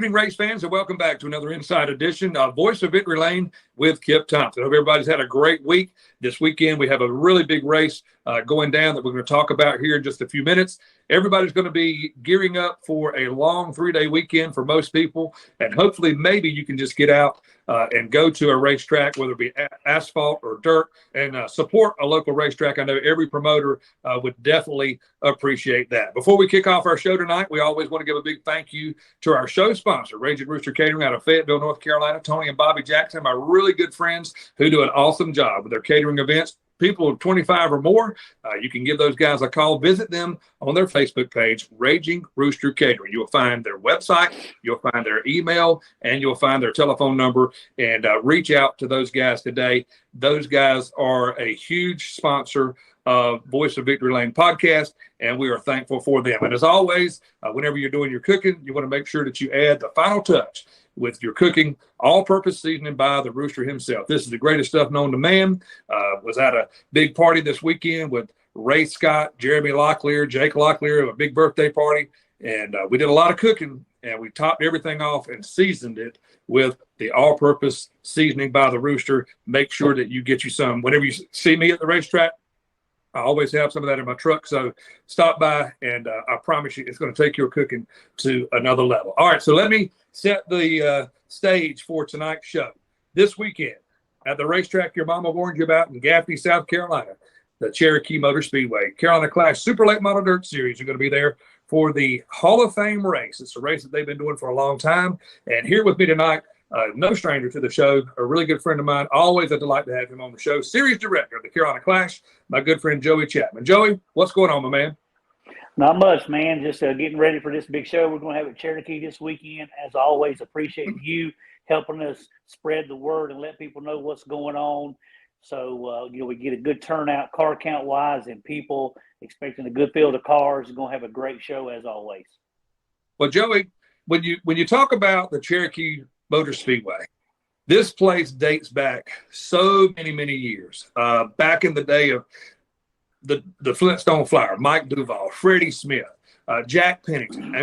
evening, race fans, and welcome back to another Inside Edition of Voice of Victory Lane with Kip Thompson. I hope everybody's had a great week. This weekend, we have a really big race going down that we're going to talk about here in just a few minutes. Everybody's going to be gearing up for a long 3-day weekend for most people, and hopefully maybe you can just get out and go to a racetrack, whether it be asphalt or dirt, and support a local racetrack. I know every promoter would definitely appreciate that. Before we kick off our show tonight, we always want to give a big thank you to our show sponsor, Raging Rooster Catering out of Fayetteville, North Carolina. Tony and Bobby Jackson, my really good friends who do an awesome job with their catering events. People of 25 or more, you can give those guys a call. Visit them on their Facebook page, Raging Rooster Catering. You'll find their website, you'll find their email, and you'll find their telephone number, and reach out to those guys today. Those guys are a huge sponsor of Voice of Victory Lane podcast, and we are thankful for them. And as always, whenever you're doing your cooking, you want to make sure that you add the final touch with your cooking, all-purpose seasoning by the Rooster himself. This is the greatest stuff known to man. Was at a big party this weekend with Ray Scott, Jeremy Locklear, Jake Locklear, a big birthday party, and we did a lot of cooking, and we topped everything off and seasoned it with the all-purpose seasoning by the Rooster. Make sure that you get you some. Whenever you see me at the racetrack, I always have some of that in my truck, so stop by, and I promise you it's going to take your cooking to another level. All right, so let me set the stage for tonight's show. This weekend at the racetrack your mama warned you about in Gaffney, South Carolina, the Cherokee Motor Speedway. Carolina Clash Super Late Model Dirt Series are going to be there for the Hall of Fame race. It's a race that they've been doing for a long time, and here with me tonight, no stranger to the show, a really good friend of mine. Always a delight to have him on the show. Series director of the Carolina Clash, my good friend Joey Chapman. Joey, what's going on, my man? Not much, man. Just getting ready for this big show we're going to have at Cherokee this weekend. As always, appreciate you helping us spread the word and let people know what's going on. So, we get a good turnout car count-wise, and people expecting a good field of cars. We're going to have a great show as always. Well, Joey, when you talk about the Cherokee Motor Speedway, this place dates back so many years. Back in the day of the Flintstone Flyer, Mike Duvall, Freddie Smith, Jack Pennington,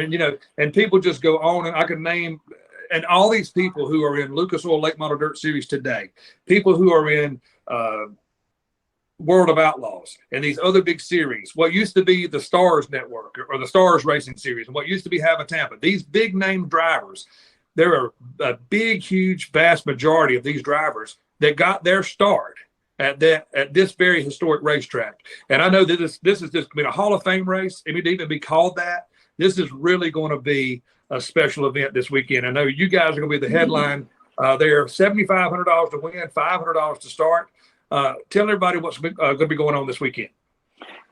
and people just go on, and I can name, and all these people who are in Lucas Oil Late Model Dirt Series today, people who are in World of Outlaws and these other big series, what used to be the Stars Network or the Stars Racing Series, and what used to be Havana Tampa, these big name drivers. There are a big, huge, vast majority of these drivers that got their start at this very historic racetrack. And I know that this has just been a Hall of Fame race. It would even be called that. This is really going to be a special event this weekend. I know you guys are going to be the headline. They're $7,500 to win, $500 to start. Tell everybody what's going to be going on this weekend.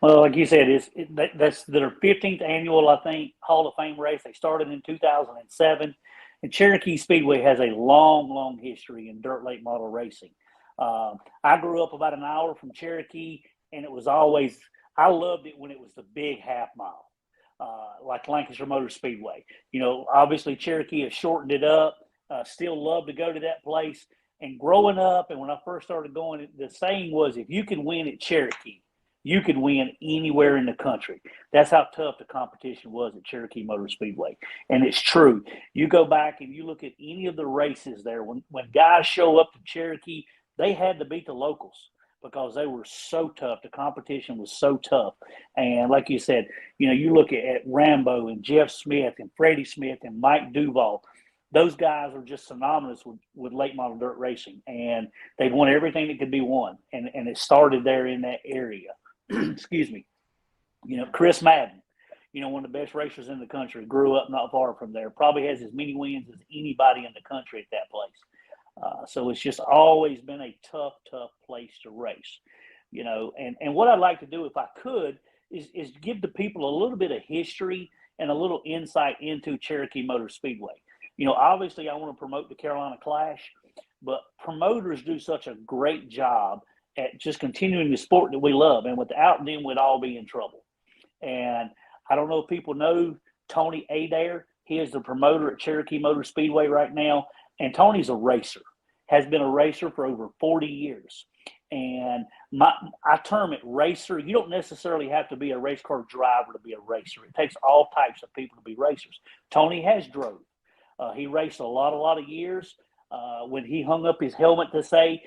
Well, like you said, that's their 15th annual, I think, Hall of Fame race. They started in 2007. And Cherokee Speedway has a long history in dirt late model racing. I grew up about an hour from Cherokee, and it was always – I loved it when it was the big half mile, like Lancaster Motor Speedway. Obviously Cherokee has shortened it up. Still love to go to that place. And growing up, and when I first started going, the saying was, if you can win at Cherokee, you could win anywhere in the country. That's how tough the competition was at Cherokee Motor Speedway. And it's true. You go back and you look at any of the races there, when guys show up to Cherokee, they had to beat the locals because they were so tough. The competition was so tough. And like you said, you look at Rambo and Jeff Smith and Freddie Smith and Mike Duvall. Those guys are just synonymous with late model dirt racing. And they've won everything that could be won. And it started there in that area. Excuse me. Chris Madden, one of the best racers in the country, grew up not far from there, probably has as many wins as anybody in the country at that place. So it's just always been a tough place to race, and what I'd like to do, if I could, is give the people a little bit of history and a little insight into Cherokee Motor Speedway. Obviously I want to promote the Carolina Clash, but promoters do such a great job at just continuing the sport that we love, and without them, we'd all be in trouble. And I don't know if people know Tony Adair. He is the promoter at Cherokee Motor Speedway right now, and Tony's a racer, has been a racer for over 40 years. And I term it racer. You don't necessarily have to be a race car driver to be a racer. It takes all types of people to be racers. Tony has drove. He raced a lot of years. When he hung up his helmet to say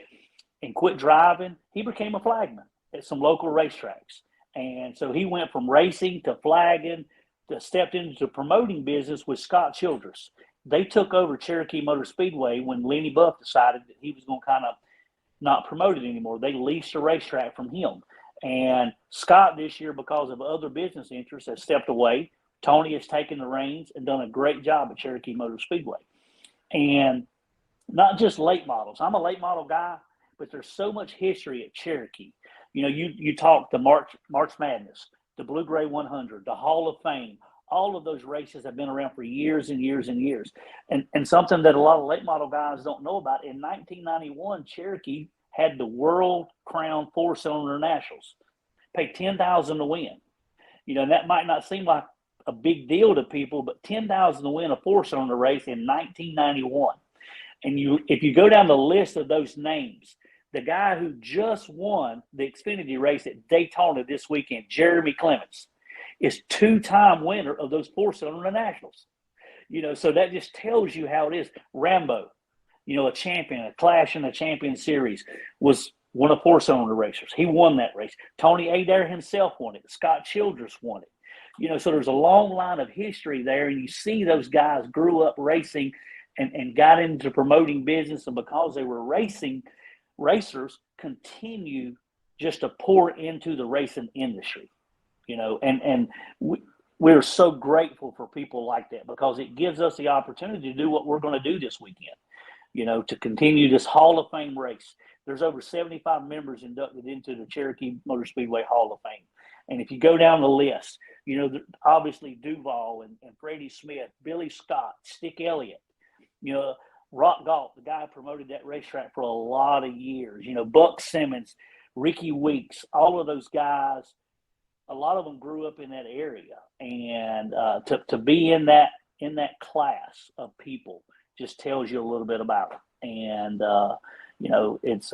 and quit driving, he became a flagman at some local racetracks. And so he went from racing to flagging to stepped into promoting business with Scott Childress. They took over Cherokee Motor Speedway when Lenny Buff decided that he was going to kind of not promote it anymore. They leased a racetrack from him. And Scott this year, because of other business interests, has stepped away. Tony has taken the reins and done a great job at Cherokee Motor Speedway. And not just late models. I'm a late model guy, but there's so much history at Cherokee. You know, you talk the March Madness, the Blue Gray 100, the Hall of Fame. All of those races have been around for years and years and years. And something that a lot of late model guys don't know about, in 1991, Cherokee had the World Crown Four-Cylinder Nationals. Paid $10,000 to win. You know, and that might not seem like a big deal to people, but $10,000 to win a four-cylinder race in 1991. And if you go down the list of those names, the guy who just won the Xfinity race at Daytona this weekend, Jeremy Clements, is two-time winner of those four-cylinder nationals. You know, so that just tells you how it is. Rambo, you know, a champion, a Clash in the Champion Series, was one of four-cylinder racers. He won that race. Tony Adair himself won it. Scott Childress won it. You know, so there's a long line of history there, and you see those guys grew up racing and got into promoting business, and because they were racers continue just to pour into the racing industry. You know, and we're so grateful for people like that, because it gives us the opportunity to do what we're going to do this weekend, you know, to continue this Hall of Fame race. There's over 75 members inducted into the Cherokee Motor Speedway Hall of Fame. And if you go down the list, you know, obviously Duval and Freddie Smith, Billy Scott, Stick Elliott, you know, Rock Galt, the guy who promoted that racetrack for a lot of years, you know, Buck Simmons, Ricky Weeks, all of those guys, a lot of them grew up in that area. And to be in that class of people just tells you a little bit about it. And, you know, it's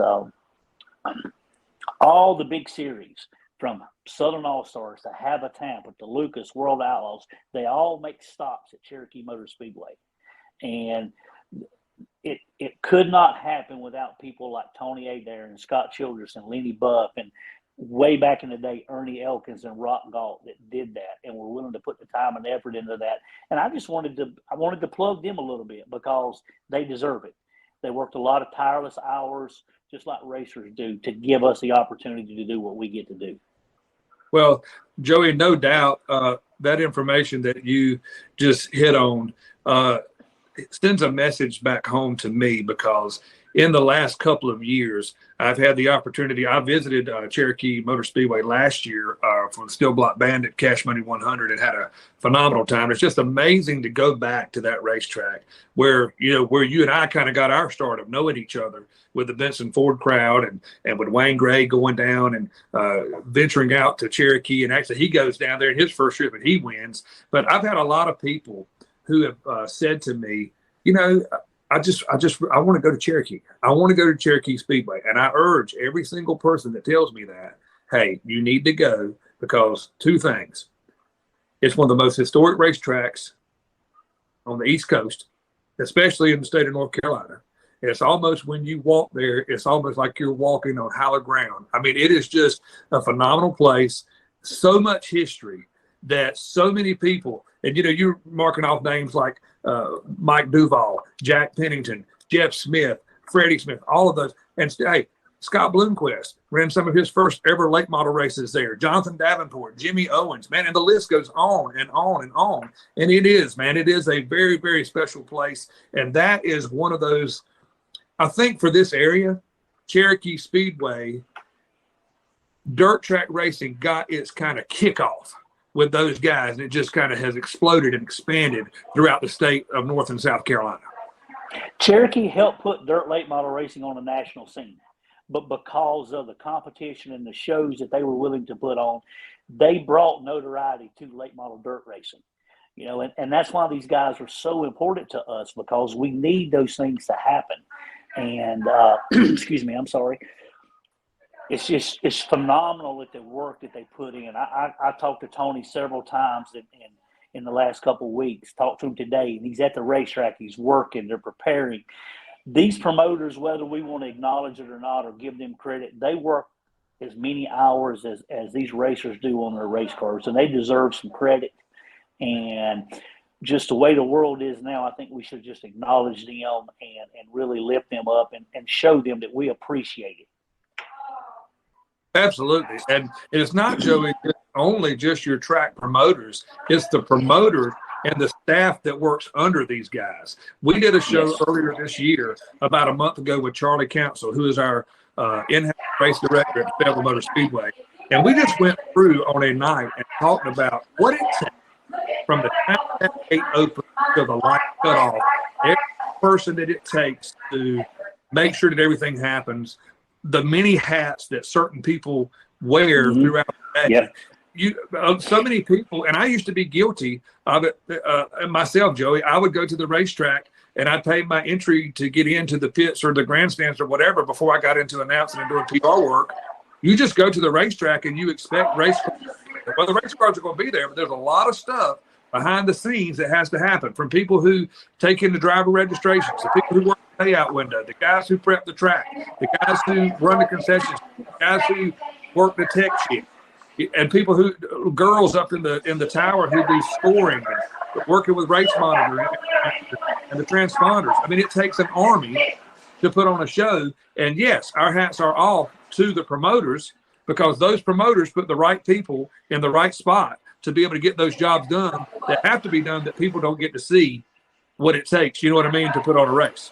all the big series from Southern All-Stars to Habitampa to Lucas, World Outlaws, they all make stops at Cherokee Motor Speedway. And it could not happen without people like Tony Adair and Scott Childress and Lenny Buff and way back in the day, Ernie Elkins and Rock Galt that did that and were willing to put the time and effort into that. And I wanted to plug them a little bit, because they deserve it. They worked a lot of tireless hours, just like racers do, to give us the opportunity to do what we get to do. Well, Joey, no doubt that information that you just hit on it sends a message back home to me, because in the last couple of years, I've had the opportunity. I visited Cherokee Motor Speedway last year for the Steel Block Bandit Cash Money 100 and had a phenomenal time. It's just amazing to go back to that racetrack where you and I kind of got our start of knowing each other, with the Benson Ford crowd and with Wayne Gray going down and venturing out to Cherokee. And actually he goes down there in his first trip and he wins. But I've had a lot of people who have said to me, you know, I want to go to Cherokee. I want to go to Cherokee Speedway. And I urge every single person that tells me that, hey, you need to go, because two things. It's one of the most historic racetracks on the East Coast, especially in the state of North Carolina. It's almost, when you walk there, it's almost like you're walking on hallowed ground. I mean, it is just a phenomenal place. So much history that so many people, and you know, you're marking off names like Mike Duval, Jack Pennington, Jeff Smith, Freddie Smith, all of those. And hey, Scott Bloomquist ran some of his first ever late model races there. Jonathan Davenport, Jimmy Owens, man, and the list goes on and on and on. And it is a very, very special place. And that is one of those, I think, for this area, Cherokee Speedway, dirt track racing got its kind of kickoff with those guys, and it just kind of has exploded and expanded throughout the state of North and South Carolina. Cherokee helped put dirt late model racing on the national scene, but because of the competition and the shows that they were willing to put on, they brought notoriety to late model dirt racing. You know, and that's why these guys are so important to us, because we need those things to happen. And excuse me, I'm sorry. It's phenomenal at the work that they put in. I talked to Tony several times, and in the last couple of weeks. Talked to him today, and he's at the racetrack. He's working. They're preparing. These promoters, whether we want to acknowledge it or not or give them credit, they work as many hours as these racers do on their race cars, and they deserve some credit. And just the way the world is now, I think we should just acknowledge them and really lift them up and show them that we appreciate it. Absolutely. And it's not, Joey, only just your track promoters. It's the promoters and the staff that works under these guys. We did a show earlier this year, about a month ago, with Charlie Council, who is our in-house race director at Fayetteville Motor Speedway. And we just went through on a night and talked about what it takes from the time that gate open to the light cut off, every person that it takes to make sure that everything happens, the many hats that certain people wear throughout the day. So many people, and I used to be guilty of it myself, Joey. I would go to the racetrack and I'd pay my entry to get into the pits or the grandstands or whatever before I got into announcing and doing PR work. You just go to the racetrack and you expect race cars. Well, the race cars are going to be there, but there's a lot of stuff behind the scenes that has to happen, from people who take in the driver registrations, the people who work the payout window, the guys who prep the track, the guys who run the concessions, the guys who work the tech sheet, and people who, girls up in the tower who do scoring and working with race monitoring and the transponders. I mean, it takes an army to put on a show. And yes, our hats are off to the promoters, because those promoters put the right people in the right spot to be able to get those jobs done that have to be done, that people don't get to see what it takes, you know what I mean, to put on a race.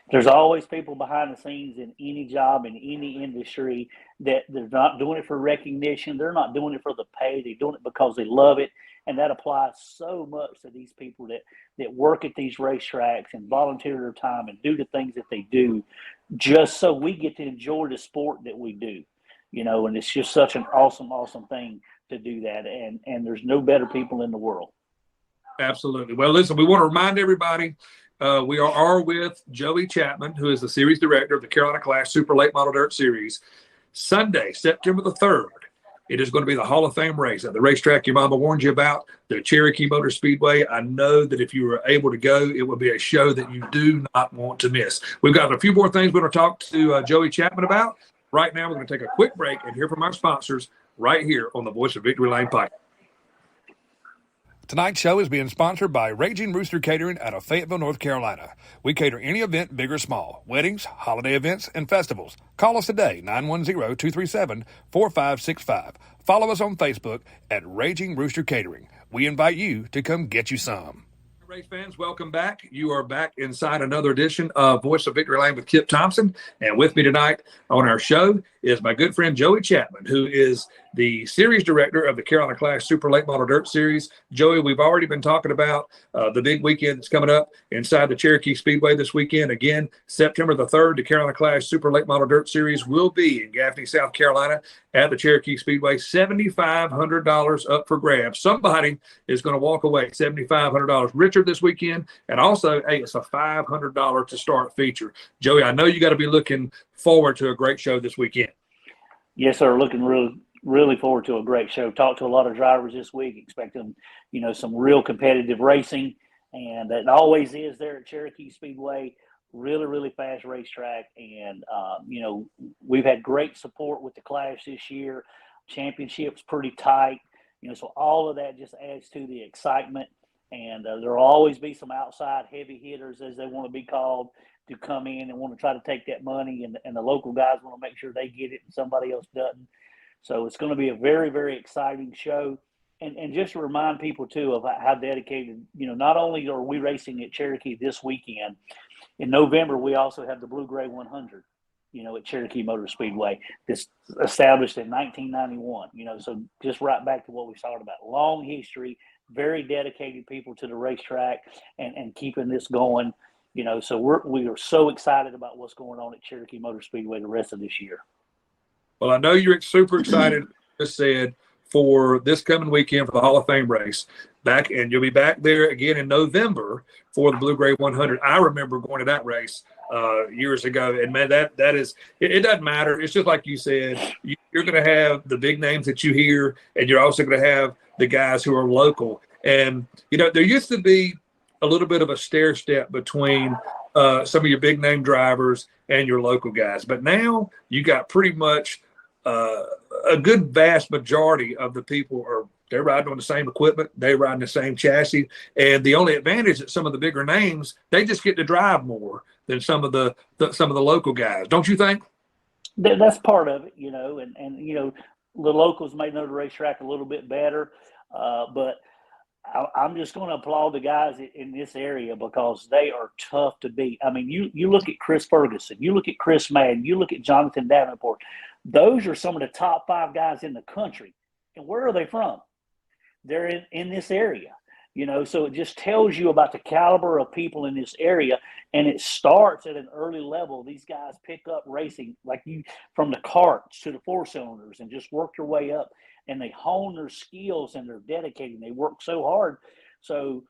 There's always people behind the scenes in any job, in any industry, that they're not doing it for recognition. They're not doing it for the pay. They're doing it because they love it. And that applies so much to these people that work at these racetracks and volunteer their time and do the things that they do just so we get to enjoy the sport that we do, you know, and it's just such an awesome, awesome thing to do that. And there's no better people in the world. Absolutely. Well, listen, we want to remind everybody, we are with Joey Chapman, who is the series director of the Carolina Clash Super Late Model Dirt Series. Sunday, September the 3rd, it is going to be the Hall of Fame race at the racetrack your mama warned you about, the Cherokee Motor Speedway. I know that if you were able to go, it would be a show that you do not want to miss. We've got a few more things we're going to talk to Joey Chapman about. Right now, we're going to take a quick break and hear from our sponsors right here on the Voice of Victory Lane Pike. Tonight's show is being sponsored by Raging Rooster Catering out of Fayetteville, North Carolina. We cater any event, big or small, weddings, holiday events, and festivals. Call us today, 910-237-4565. Follow us on Facebook at Raging Rooster Catering. We invite you to come get you some. Race fans, welcome back. You are back inside another edition of Voice of Victory Lane with Kip Thompson. And with me tonight on our show is my good friend Joey Chapman, who is the series director of the Carolina Clash Super Late Model Dirt Series. Joey, we've already been talking about the big weekend that's coming up inside the Cherokee Speedway this weekend. Again, September the 3rd, the Carolina Clash Super Late Model Dirt Series will be in Gaffney, South Carolina at the Cherokee Speedway. $7,500 up for grabs. Somebody is going to walk away $7,500 richer this weekend. And also, hey, it's a $500 to start feature. Joey, I know you got to be looking forward to a great show this weekend. Yes, sir. Looking really forward to a great show. Talked to a lot of drivers this week, expecting, you know, some real competitive racing. And it always is there at Cherokee Speedway. Really, really fast racetrack. And, you know, we've had great support with the Clash this year. Championship's pretty tight. You know, so all of that just adds to the excitement. And there will always be some outside heavy hitters, as they want to be called, to come in and want to try to take that money. And the local guys want to make sure they get it and somebody else doesn't. So it's going to be a very, very exciting show. And just to remind people, too, of how dedicated, you know, not only are we racing at Cherokee this weekend, in November, we also have the Blue Gray 100, you know, at Cherokee Motor Speedway. This established in 1991, you know, so just right back to what we talked about. Long history, very dedicated people to the racetrack and keeping this going, you know, so we are so excited about what's going on at Cherokee Motor Speedway the rest of this year. Well, I know you're super excited, just said, for this coming weekend for the Hall of Fame race. And you'll be back there again in November for the Blue Gray 100. I remember going to that race years ago. And, man, that is – it doesn't matter. It's just like you said. You're going to have the big names that you hear, and you're also going to have the guys who are local. And, there used to be a little bit of a stair step between some of your big name drivers and your local guys. But now you got pretty much a good vast majority of the people they're riding on the same equipment. They riding the same chassis. And the only advantage that some of the bigger names, they just get to drive more than some of the local guys. Don't you think? That's part of it, and the locals may know the racetrack a little bit better, but I'm just going to applaud the guys in this area because they are tough to beat. I mean, you look at Chris Ferguson, you look at Chris Madden, you look at Jonathan Davenport. Those are some of the top 5 guys in the country. And where are they from? They're in this area, so it just tells you about the caliber of people in this area. And it starts at an early level. These guys pick up racing from the karts to the 4-cylinders and just work their way up. And they hone their skills and they're dedicated. They work so hard. So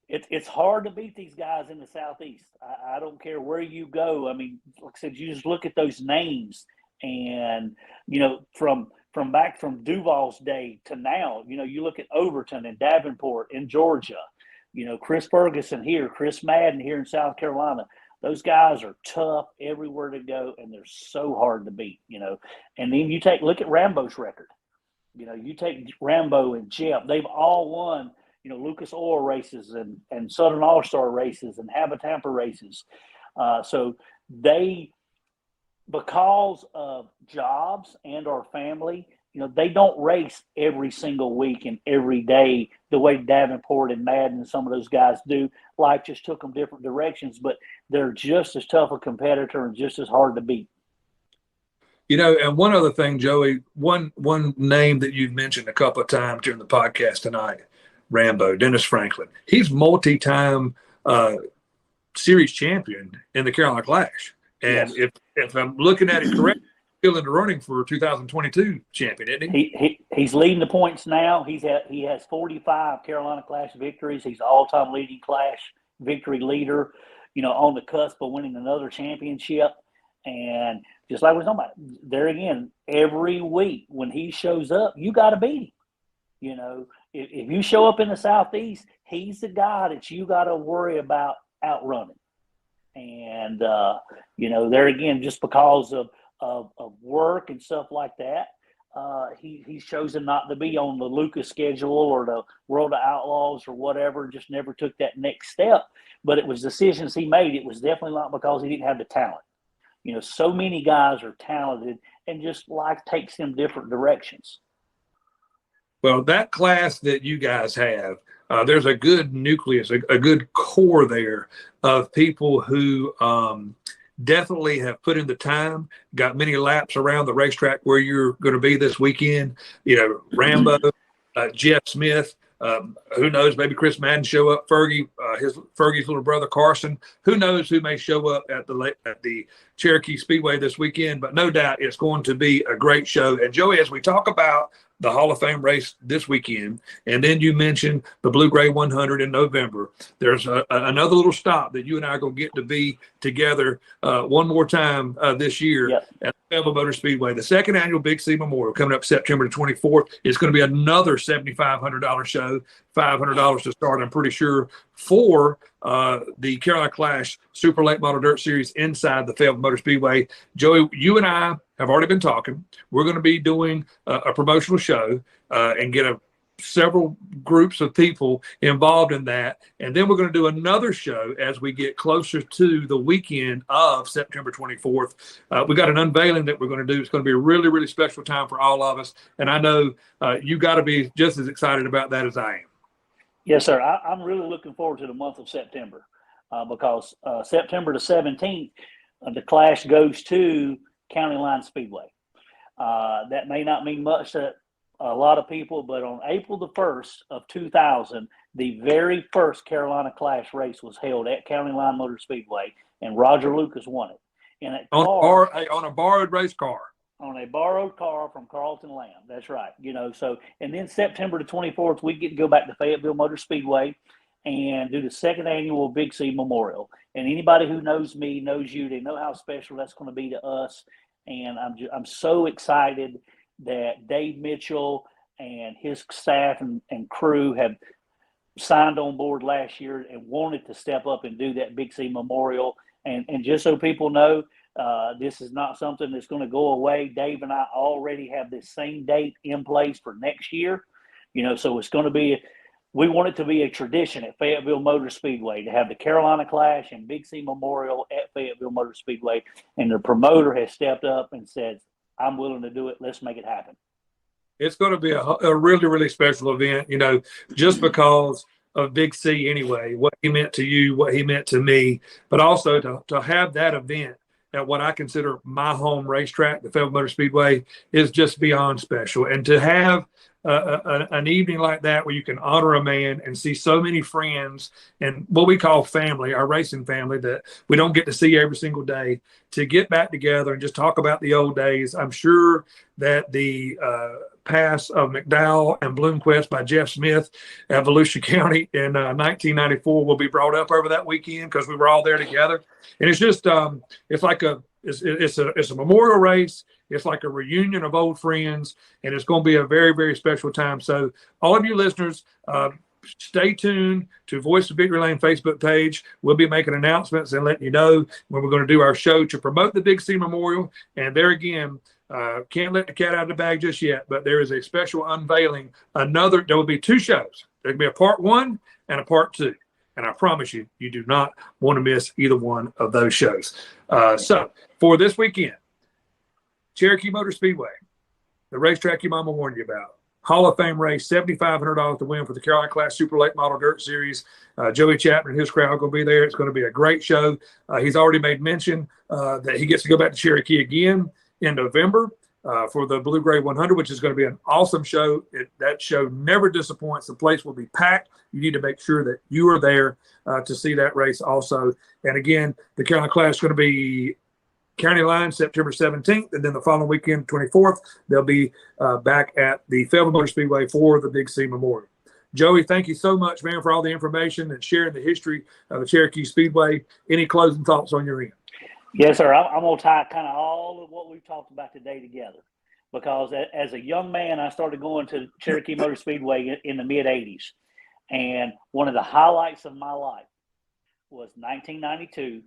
it's hard to beat these guys in the Southeast. I don't care where you go. I mean, like I said, you just look at those names and, from back from Duval's day to now, you look at Overton and Davenport in Georgia, Chris Ferguson here, Chris Madden here in South Carolina. Those guys are tough everywhere to go, and they're so hard to beat, And then look at Rambo's record. You take Rambo and Jeff, they've all won, Lucas Oil races and Southern All-Star races and Habitampa races. So they, because of jobs and our family, they don't race every single week and every day the way Davenport and Madden and some of those guys do. Life just took them different directions, but they're just as tough a competitor and just as hard to beat. And one other thing, Joey, one name that you've mentioned a couple of times during the podcast tonight, Rambo, Dennis Franklin. He's multi-time series champion in the Carolina Clash. And Yes. if I'm looking at it correctly, still in the running for 2022 champion, isn't he? He's leading the points now. He has 45 Carolina Clash victories. He's all-time leading Clash victory leader, on the cusp of winning another championship. And just like we're talking about, there again, every week when he shows up, you got to beat him. If you show up in the Southeast, he's the guy that you got to worry about outrunning. And, there again, just because of work and stuff like that, he's chosen not to be on the Lucas schedule or the World of Outlaws or whatever, just never took that next step. But it was decisions he made. It was definitely not because he didn't have the talent. So many guys are talented and just life takes them different directions. Well, that class that you guys have, there's a good nucleus, a good core there of people who definitely have put in the time, got many laps around the racetrack where you're going to be this weekend. Rambo, Jeff Smith, who knows, maybe Chris Madden show up, Fergie's little brother Carson. Who knows who may show up at the Cherokee Speedway this weekend, but no doubt it's going to be a great show. And Joey, as we talk about the Hall of Fame race this weekend, and then you mentioned the Blue Gray 100 in November, there's another little stop that you and I are going to get to be together one more time this year. Yep. At Fayetteville Motor Speedway. The second annual Big C Memorial coming up September the 24th. It's going to be another $7,500 show, $500 to start, I'm pretty sure, for the Carolina Clash Super Late Model Dirt Series inside the Fayetteville Motor Speedway. Joey, you and I have already been talking. We're going to be doing a promotional show and get several groups of people involved in that. And then we're going to do another show as we get closer to the weekend of September 24th. We got an unveiling that we're going to do. It's going to be a really, really special time for all of us. And I know you got to be just as excited about that as I am. Yes, sir. I'm really looking forward to the month of September because September the 17th, the Clash goes to County Line Speedway. That may not mean much to a lot of people, but on April the 1st of 2000, the very first Carolina Clash race was held at County Line Motor Speedway, and Roger Lucas won it. On a borrowed race car. On a borrowed car from Carlton Lamb. That's right. So, and then September the 24th, we get to go back to Fayetteville Motor Speedway and do the second annual Big C Memorial. And anybody who knows me, knows you, they know how special that's going to be to us. And I'm so excited that Dave Mitchell and his staff and crew have signed on board last year and wanted to step up and do that Big C Memorial. And just so people know, this is not something that's going to go away. Dave and I already have this same date in place for next year. So it's going to be, we want it to be a tradition at Fayetteville Motor Speedway to have the Carolina Clash and Big C Memorial at Fayetteville Motor Speedway. And the promoter has stepped up and said, I'm willing to do it. Let's make it happen. It's going to be a really, really special event, just because of Big C anyway, what he meant to you, what he meant to me, but also to have that event at what I consider my home racetrack, the Fayetteville Motor Speedway, is just beyond special. And to have an evening like that where you can honor a man and see so many friends and what we call family, our racing family that we don't get to see every single day, to get back together and just talk about the old days. I'm sure that the pass of McDowell and Bloomquist by Jeff Smith at Volusia County in 1994 will be brought up over that weekend because we were all there together. And it's just it's like it's a memorial race. It's like a reunion of old friends, and it's going to be a very, very special time. So all of you listeners, stay tuned to Voice of Victory Lane Facebook page. We'll be making announcements and letting you know when we're going to do our show to promote the Big C Memorial. And there again, can't let the cat out of the bag just yet, but there is a special unveiling. There will be 2 shows. There will be a part 1 and a part 2. And I promise you, you do not want to miss either one of those shows. So for this weekend, Cherokee Motor Speedway, the racetrack your mama warned you about. Hall of Fame race, $7,500 to win for the Carolina Class Super Late Model Dirt Series. Joey Chapman and his crowd are going to be there. It's going to be a great show. He's already made mention that he gets to go back to Cherokee again in November for the Blue Gray 100, which is going to be an awesome show. That show never disappoints. The place will be packed. You need to make sure that you are there to see that race also. And again, the Carolina Class is going to be County Line September 17th, and then the following weekend, 24th, they'll be back at the Fayetteville Motor Speedway for the Big C Memorial. Joey, thank you so much, man, for all the information and sharing the history of the Cherokee Speedway. Any closing thoughts on your end? Yes, sir. I'm going to tie kind of all of what we've talked about today together, because as a young man, I started going to Cherokee Motor Speedway in the mid-'80s, and one of the highlights of my life was 1992,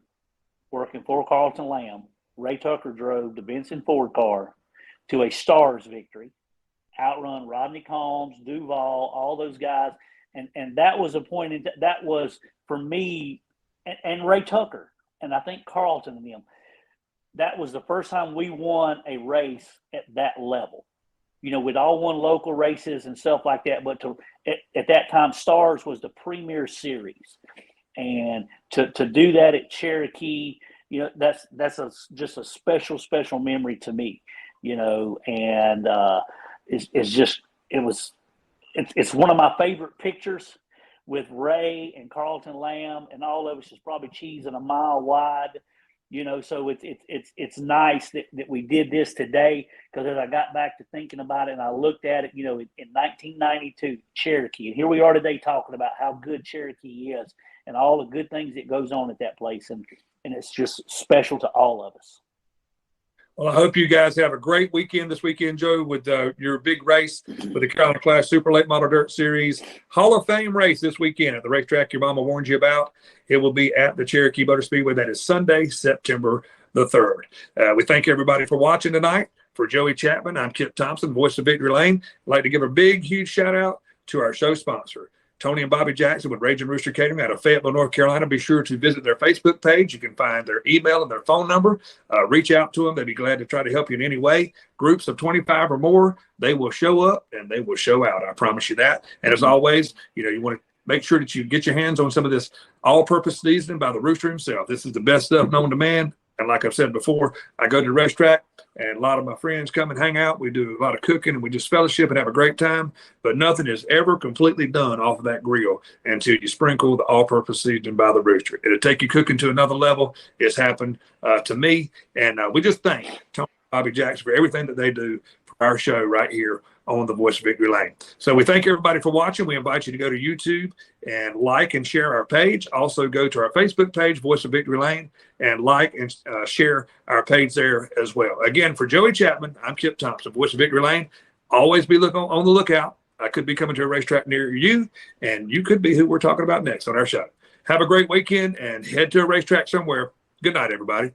working for Carlton Lamb. Ray Tucker drove the Benson Ford car to a Stars victory, outrun Rodney Combs, Duval, all those guys. And that was a point that was for me and Ray Tucker, and I think Carlton and them. That was the first time we won a race at that level. We'd all won local races and stuff like that, but at that time, Stars was the premier series. And to do that at Cherokee, that's just a special memory to me, and it's one of my favorite pictures with Ray and Carlton Lamb, and all of us is probably cheesing a mile wide, so it's nice that we did this today, because as I got back to thinking about it and I looked at it, in 1992, Cherokee, and here we are today talking about how good Cherokee is and all the good things that goes on at that place. And it's just special to all of us. Well, I hope you guys have a great weekend this weekend, Joe, with your big race with the Carolina Class Super Late Model Dirt Series Hall of Fame race this weekend at the racetrack your mama warned you about. It will be at the Cherokee Motor Speedway. That is Sunday, September the 3rd. We thank everybody for watching tonight. For Joey Chapman, I'm Kip Thompson, Voice of Victory Lane. I'd like to give a big, huge shout out to our show sponsor, Tony and Bobby Jackson with Raging Rooster Catering out of Fayetteville, North Carolina. Be sure to visit their Facebook page. You can find their email and their phone number. Reach out to them. They'd be glad to try to help you in any way. Groups of 25 or more, they will show up and they will show out. I promise you that. And as always, you want to make sure that you get your hands on some of this all-purpose seasoning by the rooster himself. This is the best stuff known to man. And like I've said before, I go to the racetrack, and a lot of my friends come and hang out. We do a lot of cooking, and we just fellowship and have a great time. But nothing is ever completely done off of that grill until you sprinkle the all-purpose seasoning by the rooster. It'll take you cooking to another level. It's happened to me. And we just thank Tony and Bobby Jackson for everything that they do for our show right here on the Voice of Victory Lane. So we thank everybody for watching. We invite you to go to YouTube and like and share our page. Also go to our Facebook page, Voice of Victory Lane, and like and share our page there as well. Again, for Joey Chapman, I'm Kip Thompson, Voice of Victory Lane. Always be on the lookout I could be coming to a racetrack near you, and you could be who we're talking about next on our show. Have a great weekend and head to a racetrack somewhere. Good night, everybody.